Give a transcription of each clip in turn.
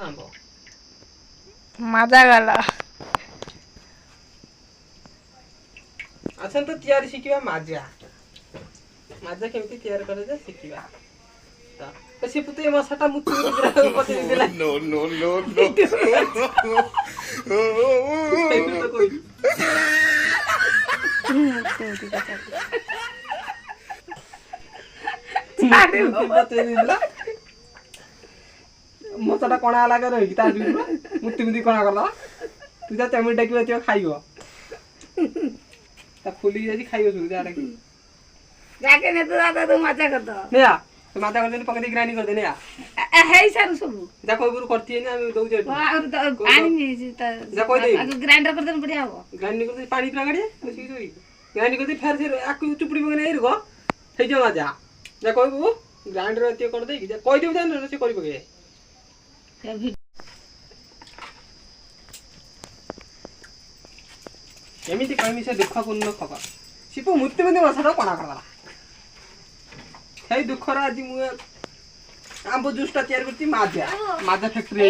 आंब मजा गला अच्छा तो तैयारी शिखिबा माजा माजा केमती तैयार करे जे शिखिबा तो सिपुते मसाटा मुत्तु पते दिला नो नो नो नो मसाटा कोणा लगा रही ता मुत्तु मुत्तु कोणा करला तू जा चमड़ी डाकिबा त्यो खाइबो ता खुली जाई खाइबो तू जा डाकी जाके ने तो दादा तू मजा कर दो ने आ तो माता कर देनी पकड़ी ग्राइंड कर देने आ हे सारू सब जा कोई गुरु करती है ना हम दऊ जे और आनी नहीं त जा कोई दे ग्राइंडर कर देन बढ़िया हो ग्राइंड कर दे पानी पूरा गाड़ी बसी जोई ग्राइंड कर दे फिर से आकु चुपड़ी बगने आई रगो हे जो मजा जा कोई बु ग्राइंडर एते कर दे जा कोई देउ जान से करी बगे एमिति कमी से दुखपूर्ण खबर सिपु मुत्ति बंदी मसाटा कोना करला हे दुखर आज मु आंब जूस ता तैयार करती माजा माजा फैक्ट्री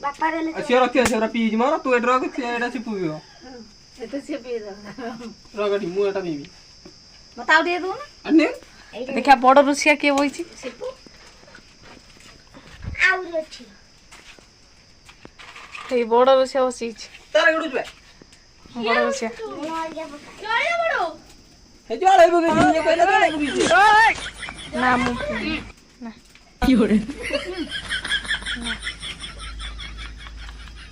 बापा रे ले से रखी से पीज मार तू एड्रो के एडा सिपु बियो ए तो से पी दो रगडी मु एटा बीबी बताओ दे दो ना अन्ने देखा बड़ रुसिया के होईची सिपू आउरी अछि ए बड़ रुसिया होईची तारा गडु बे बड़ रुसिया जळिया बडो हे जळे बगे ये पहिला जळे बगे ना मु ना की होरे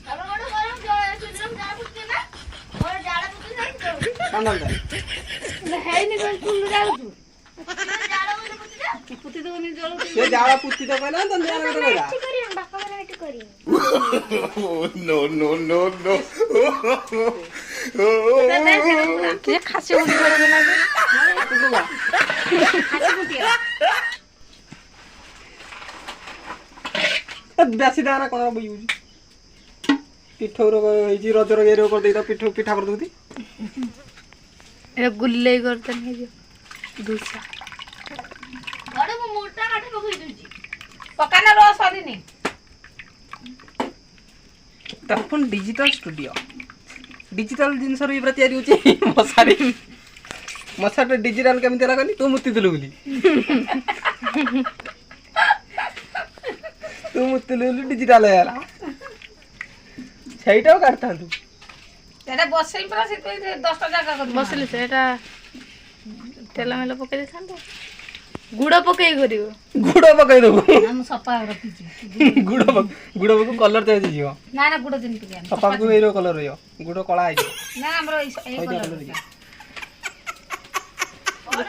अब बडो गरम जळिया सुद्रम जा पुते ना और जाळा पुते जाई कांडा जा हे नि बस फुल जाऊ तू जाळा बोले पुते जा पुते तो नि जळू से जाला पुत्ती तो पहिला तन जाना तो जा करी हम बापा वाला बेटी करी नो नो नो नो के खासे उड़ी कर देना खाली पुतिया बेसी दाना कोन बुझी पिठौर जी रजर गेरो कर देता पिठौ पिठा कर दूती ए गुल्ले करते नहीं जो दूसरा बडो मोटा काटे पकई दूजी पकाना रस आली नहीं तपन डिजिटल स्टूडियो डिजिटल जिनस रे इब्रा तयारी होची मसारी मसाटा डिजिटल केमिति लागली तू मुत्ती दिलु बोली तू मुत्ती दिलु डिजिटल आला ସେଇଟା କାଟଥାନ୍ତୁ तेरा बसई परा से तो 10 टा जगह कर बसले सेटा तेल मेल पके देखांतो गुड़ पके करियो गुड़ पकाई दबो हम सपा रखी गुड़ को कलर चेंज जियो ना ना गुड़ दिन पिया सपा को एरो कलर रहियो गुड़ कला आइ ना हमरो ए कलर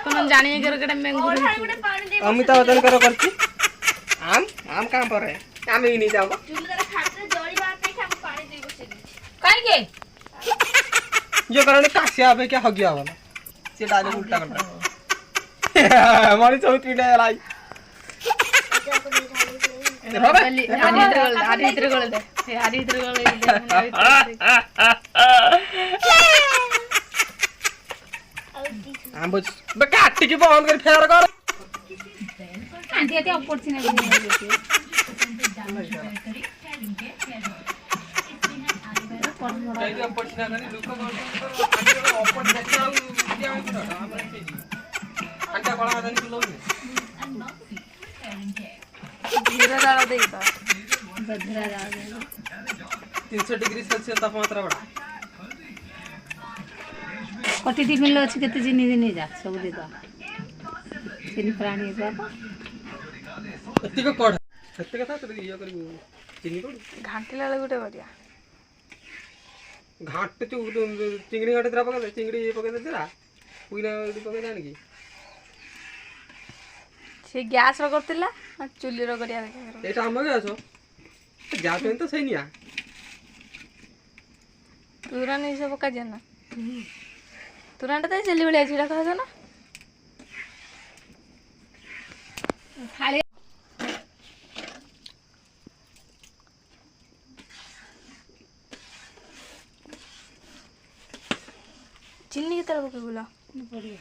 कोन जानिए केटा मैंगो अमिताभ बच्चन करो करछि आम आम काम पर है आम ही नहीं जाओ चूल कर खाते जड़ी बात नहीं हम पानी दे बसे काई के जो कारण कासिया आबे क्या हगिया वाला से डाले उल्टा करता मारी चौथ पीटा लाई आरी इधर गोल दे आम बस बे काट के बंद कर फेर कर आंटी आते अपॉर्चुनिटी नहीं देती कैसे अपॉर्चुनिटी करी लोक अपॉर्चुनिटी देखा दिया में पड़ा हमरा के अंटा कोला आदन किलो धीरे डाल देता बदरा डाल दे 300 डिग्री सेल्सियस तापमात्रा बड़ा कटी टिफिन लो अछि केते जिनी दिनी जा सब दे दो चिनी प्राणी बाबा एत्ती को कोड सत्य कथा तो ये करी चिनी कोड घांटी लाले गुटे बढ़िया घाट चु चिंगड़ी घाट तेरा पका चिंगड़ी ये पका देला पुइना पका जान की से गैस रो करतिला चुल्ली रो करिया देखा एटा हम गए आसो जाते तो सही निया पूरा नहीं सब का जाना तुरंत तो चली बले छिड़ा कहा ना खाली चिन्नी की तरह के बोला बढ़िया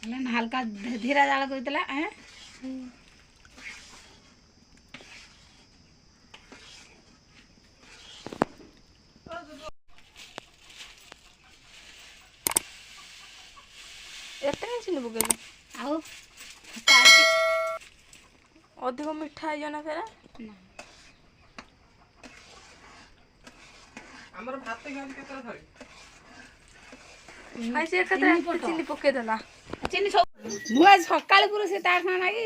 ହେଲେ ହାଲକା ଧୀରା ଜାଳ କରିଦେଲା ଏତେ କାଇଁ ଚିନି ପକେଇଲୁ? ଆଉ ଅଧିକ ମିଠା ହେଇଯିବ ନା ଫେରେ। ଆମର ଭାତ ଖାଆନ୍ତି କେତେବେଳେ ଥରେ? ଖାଇଛି ଏକାଥରେ ଏତେ ଚିନି ପକେଇଦେଲା। ଚିନି ସବୁ ମୁଁ ଆଜି ସକାଳୁ ପୁରା ସେ ତାର ସାଙ୍ଗେ ନାଗି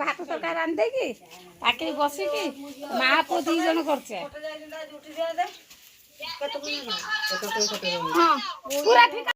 ଭାତ ତରକାରୀ ରାନ୍ଧିଦେଇକି ତାକେ ବସିକି ମା ପୁଅ 2 ଜଣ କରୁଛେ। ହଁ ପୁରା ଠିକ।